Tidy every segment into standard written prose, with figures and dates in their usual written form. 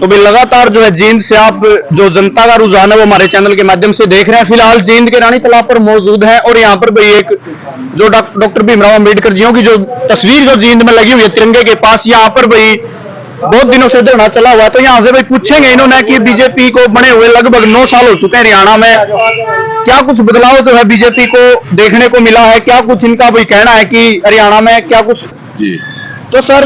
तो भी लगातार जो है जींद से आप जो जनता का रुझान है वो हमारे चैनल के माध्यम से देख रहे हैं। फिलहाल जींद के रानी तालाब पर मौजूद हैं और यहाँ पर भी एक जो डॉक्टर भीमराव अंबेडकर जी की जो तस्वीर जो जींद में लगी हुई है तिरंगे के पास, यहाँ पर भी बहुत दिनों से धरना चला हुआ है। तो यहाँ से भाई पूछेंगे इन्होंने कि बीजेपी को बने हुए लगभग 9 साल हो चुके हैं हरियाणा में, क्या कुछ बदलाव जो है बीजेपी को देखने को मिला है, क्या कुछ इनका भाई कहना है कि हरियाणा में क्या कुछ जी। तो सर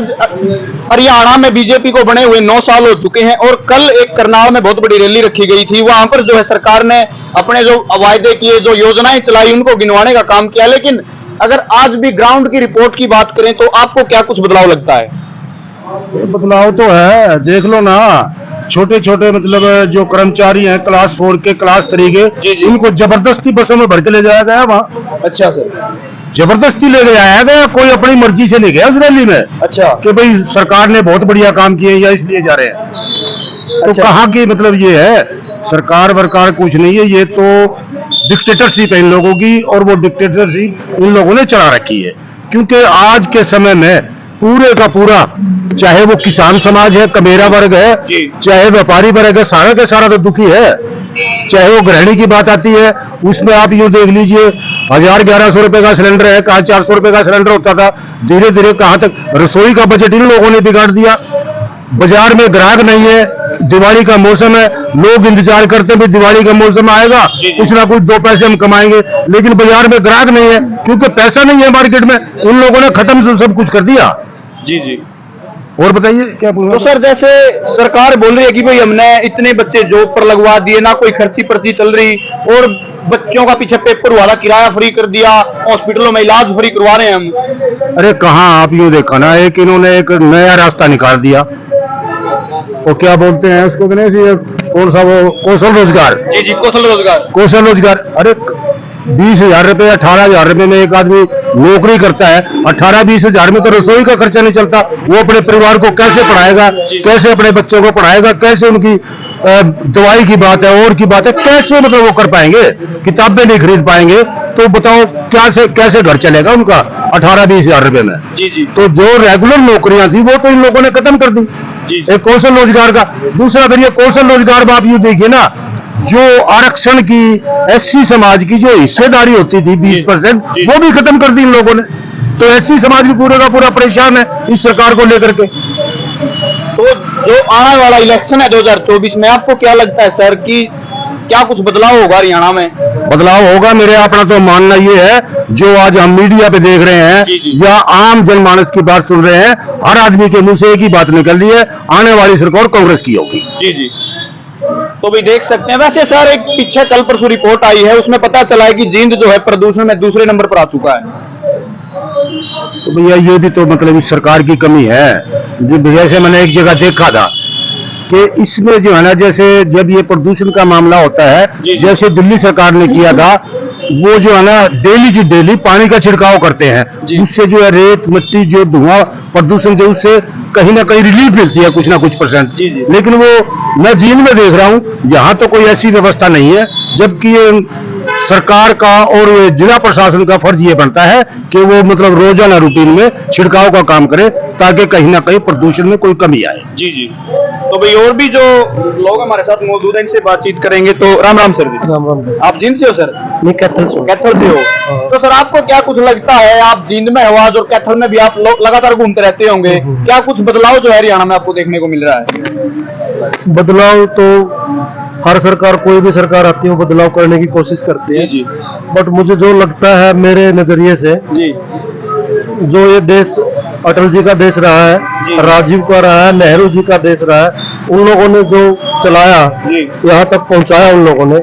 हरियाणा में बीजेपी को बने हुए 9 साल हो चुके हैं और कल एक करनाल में बहुत बड़ी रैली रखी गई थी। वहां पर जो है सरकार ने अपने जो वायदे किए, जो योजनाएं चलाई, उनको गिनवाने का काम किया। लेकिन अगर आज भी ग्राउंड की रिपोर्ट की बात करें तो आपको क्या कुछ बदलाव लगता है? बदलाव तो है, देख लो ना, छोटे छोटे मतलब जो कर्मचारी हैं क्लास 4 के क्लास 3 के, उनको जबरदस्ती बसों में भर के ले जाया गया वहाँ। अच्छा सर, जबरदस्ती ले जाया गया, कोई अपनी मर्जी से नहीं गया उस रैली में। अच्छा, कि भाई सरकार ने बहुत बढ़िया काम किए या इसलिए जा रहे हैं। तो कहाँ की मतलब ये है, सरकार वरकार कुछ नहीं है, ये तो डिक्टेटरशिप है इन लोगों की, और वो डिक्टेटरशिप इन लोगों ने चला रखी है। क्योंकि आज के समय में पूरे का पूरा, चाहे वो किसान समाज है, कमेरा वर्ग है, चाहे व्यापारी वर्ग है, सारा का सारा तो दुखी है। चाहे वो गृहिणी की बात आती है, उसमें आप यूं देख लीजिए 1000-1100 रुपए का सिलेंडर है, कहाँ 400 रुपए का सिलेंडर होता था, धीरे धीरे कहाँ तक रसोई का बजट इन लोगों ने बिगाड़ दिया। बाजार में ग्राहक नहीं है, दिवाली का मौसम है, लोग इंतजार करते हैं दिवाली का मौसम आएगा, कुछ ना कुछ 2 पैसे हम कमाएंगे, लेकिन बाजार में ग्राहक नहीं है क्योंकि पैसा नहीं है मार्केट में। उन लोगों ने खत्म सब कुछ कर दिया। जी जी, और बताइए क्या बोल रहे? तो सर जैसे सरकार बोल रही है कि भाई हमने इतने बच्चे जॉब पर लगवा दिए, ना कोई खर्ची पर्ची चल रही, और बच्चों का पीछे पेपर वाला किराया फ्री कर दिया, हॉस्पिटलों में इलाज फ्री करवा रहे हैं हम। अरे कहाँ, आप यूँ देखा ना, एक इन्होंने एक नया रास्ता निकाल दिया, वो क्या बोलते हैं उसको, कौन सा, वो कौशल रोजगार। जी जी, कौशल रोजगार। कौशल रोजगार, अरे 20,000 रुपए 18,000 रुपए में एक आदमी नौकरी करता है, 18-20 हजार में तो रसोई का खर्चा नहीं चलता। वो अपने परिवार को कैसे पढ़ाएगा, कैसे अपने बच्चों को पढ़ाएगा, कैसे उनकी दवाई की बात है और की बात है, कैसे मतलब वो कर पाएंगे, किताबें नहीं खरीद पाएंगे, तो बताओ कैसे घर चलेगा उनका 18-20 हजार रुपए में। जी जी। तो जो रेगुलर नौकरियां थी वो तो इन लोगों ने खत्म कर दी, एक कौशल रोजगार का। दूसरा फिर ये कौशल रोजगार में आप यूँ देखिए ना, जो आरक्षण की एससी समाज की जो हिस्सेदारी होती थी 20%, वो भी खत्म कर दी इन लोगों ने। तो एससी समाज भी पूरे का पूरा परेशान है इस सरकार को लेकर के। तो जो आने वाला इलेक्शन है 2024 में, आपको क्या लगता है सर कि क्या कुछ बदलाव होगा हरियाणा में? बदलाव होगा, मेरे अपना तो मानना ये है, जो आज हम मीडिया पे देख रहे हैं या आम जनमानस की बात सुन रहे हैं, हर आदमी के मुंह से एक ही बात निकल रही है, आने वाली सरकार कांग्रेस की होगी। जी जी, तो भी देख सकते हैं। वैसे सर एक पीछे कल परसों रिपोर्ट आई है, उसमें पता चला है कि जींद जो है प्रदूषण में दूसरे नंबर पर आ चुका है। तो भैया ये भी तो मतलब इस सरकार की कमी है। जैसे मैंने एक जगह देखा था कि इसमें जो है ना, जैसे जब ये प्रदूषण का मामला होता है, जैसे दिल्ली सरकार ने किया था, वो जो है ना डेली की डेली पानी का छिड़काव करते हैं, उससे जो है रेत मिट्टी जो धुआं प्रदूषण जो, उससे कहीं ना कहीं रिलीफ मिलती है कुछ ना कुछ %। लेकिन वो मैं जींद में देख रहा हूँ, यहाँ तो कोई ऐसी व्यवस्था नहीं है, जबकि ये सरकार का और जिला प्रशासन का फर्ज ये बनता है कि वो मतलब रोजाना रूटीन में छिड़काव का काम करे, ताकि कहीं ना कहीं प्रदूषण में कोई कमी आए। जी जी। तो भाई और भी जो लोग हमारे साथ मौजूद हैं, इनसे बातचीत करेंगे। तो राम राम सर जी। राम राम। आप जींद से हो सर? मैं कैथल से हो। तो सर आपको क्या कुछ लगता है, आप जींद में हो आज और कैथल में भी आप लोग लगातार घूमते रहते होंगे, क्या कुछ बदलाव जो है हरियाणा में आपको देखने को मिल रहा है? बदलाव तो हर सरकार, कोई भी सरकार आती है वो बदलाव करने की कोशिश करती है, बट मुझे जो लगता है मेरे नजरिए से, जो ये देश अटल जी का देश रहा है, राजीव का रहा है, नेहरू जी का देश रहा है, उन लोगों ने जो चलाया, यहाँ तक पहुँचाया उन लोगों ने,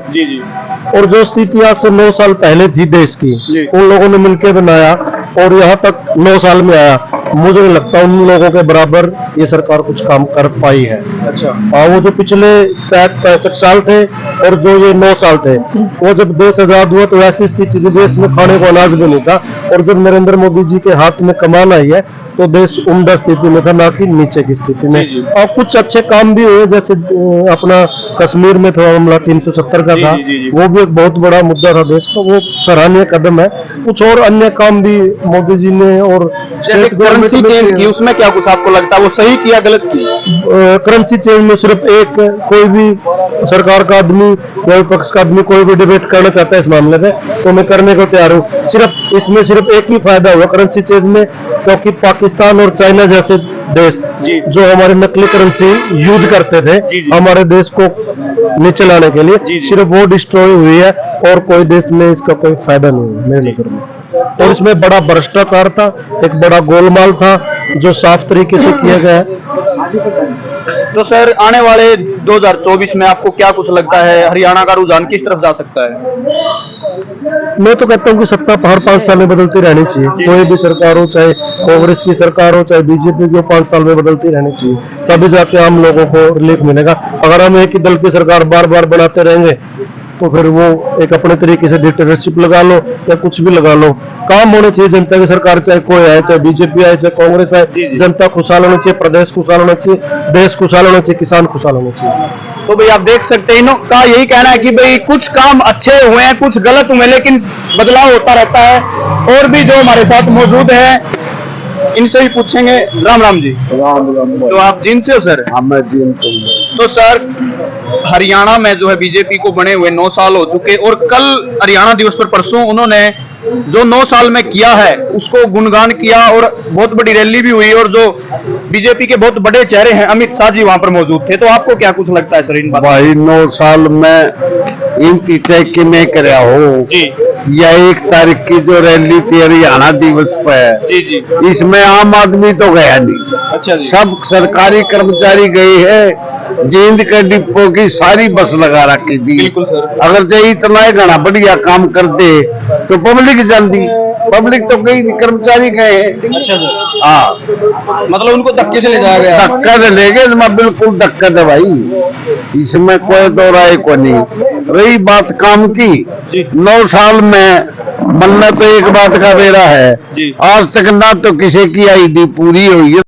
और जो स्थिति आज से 9 साल पहले थी देश की, उन लोगों ने मिलकर बनाया और यहाँ तक 9 साल में आया। मुझे नहीं लगता उन लोगों के बराबर ये सरकार कुछ काम कर पाई है। अच्छा, और वो जो पिछले 65 साल थे, और जो ये 9 साल थे, वो जब देश आजाद हुआ तो ऐसी स्थिति थी, देश में खाने को अनाज भी नहीं था। और जब नरेंद्र मोदी जी के हाथ में कमान आई है तो देश उम्दा स्थिति में था, ना कि नीचे की स्थिति में। और कुछ अच्छे काम भी हुए, जैसे अपना कश्मीर में थोड़ा मामला 370 का था, वो भी एक बहुत बड़ा मुद्दा था देश का, वो सराहनीय कदम है। कुछ और अन्य काम भी मोदी जी ने और जैसे करेंसी चेंज की, उसमें क्या कुछ आपको लगता है वो सही किया गलत की? करेंसी चेंज में सिर्फ एक, कोई भी सरकार का आदमी या विपक्ष का आदमी कोई भी डिबेट करना चाहता है इस मामले में तो मैं करने को तैयार हूँ। सिर्फ इसमें सिर्फ एक ही फायदा हुआ करेंसी चेंज में, क्योंकि पाकिस्तान और चाइना जैसे देश जो हमारे नकली करेंसी यूज करते थे हमारे देश को नीचे लाने के लिए, सिर्फ वो डिस्ट्रॉय हुई है और कोई देश में इसका कोई फायदा नहीं हुआ मेरी नजर में। और इसमें बड़ा भ्रष्टाचार था, एक बड़ा गोलमाल था जो साफ तरीके से किया गया है। तो सर आने वाले 2024 में आपको क्या कुछ लगता है, हरियाणा का रुझान किस तरफ जा सकता है? मैं तो कहता हूँ कि सत्ता हर 5 साल में बदलती रहनी चाहिए, कोई भी सरकार हो, चाहे कांग्रेस की सरकार हो चाहे बीजेपी की हो, 5 साल में बदलती रहनी चाहिए, तभी जाके आम लोगों को रिलीफ मिलेगा। अगर हम एक ही दल की सरकार बार बार बनाते रहेंगे तो फिर वो एक अपने तरीके से डिक्टेटरशिप लगा लो या कुछ भी लगा लो। काम होने चाहिए जनता की सरकार, चाहे कोई आए, चाहे बीजेपी आए, चाहे कांग्रेस आए, जनता खुशहाल होनी चाहिए, प्रदेश खुशहाल होना चाहिए, देश खुशहाल होना चाहिए, किसान खुशहाल होना चाहिए। तो भाई आप देख सकते हैं इनका यही कहना है कि भाई कुछ काम अच्छे हुए हैं, कुछ गलत हुए, लेकिन बदलाव होता रहता है। और भी जो हमारे साथ मौजूद है इनसे भी पूछेंगे। राम राम जी। राम राम। तो आप जींद से हो सर? हाँ मैं जींद से हूँ। तो सर हरियाणा में जो है बीजेपी को बने हुए 9 साल हो चुके, और कल हरियाणा दिवस पर परसों उन्होंने जो 9 साल में किया है उसको गुणगान किया और बहुत बड़ी रैली भी हुई, और जो बीजेपी के बहुत बड़े चेहरे हैं अमित शाह जी वहां पर मौजूद थे। तो आपको क्या कुछ लगता है सर इन बातों? भाई 9 साल में इनकी तय कि नहीं कराया हो जी या 1 तारीख की जो रैली थी हरियाणा दिवस पर, जी जी। इसमें आम आदमी तो गया नहीं। अच्छा जी। सब सरकारी कर्मचारी गए हैं, जींद के डिपो की सारी बस लगा रखी थी। बिल्कुल सर। अगर जो इतना ही घना बढ़िया काम करते तो पब्लिक जानती, पब्लिक तो गई नहीं, कर्मचारी गए हैं। अच्छा सर। हाँ, मतलब उनको धक्के से ले जाया गया? धक्का तो ले गए, मैं बिल्कुल धक्का है भाई, इसमें कोई दो राय को नहीं। रही बात काम की, 9 साल में मन्नत तो एक बात का बेरा है, आज तक ना तो किसी की आईडी पूरी हुई है।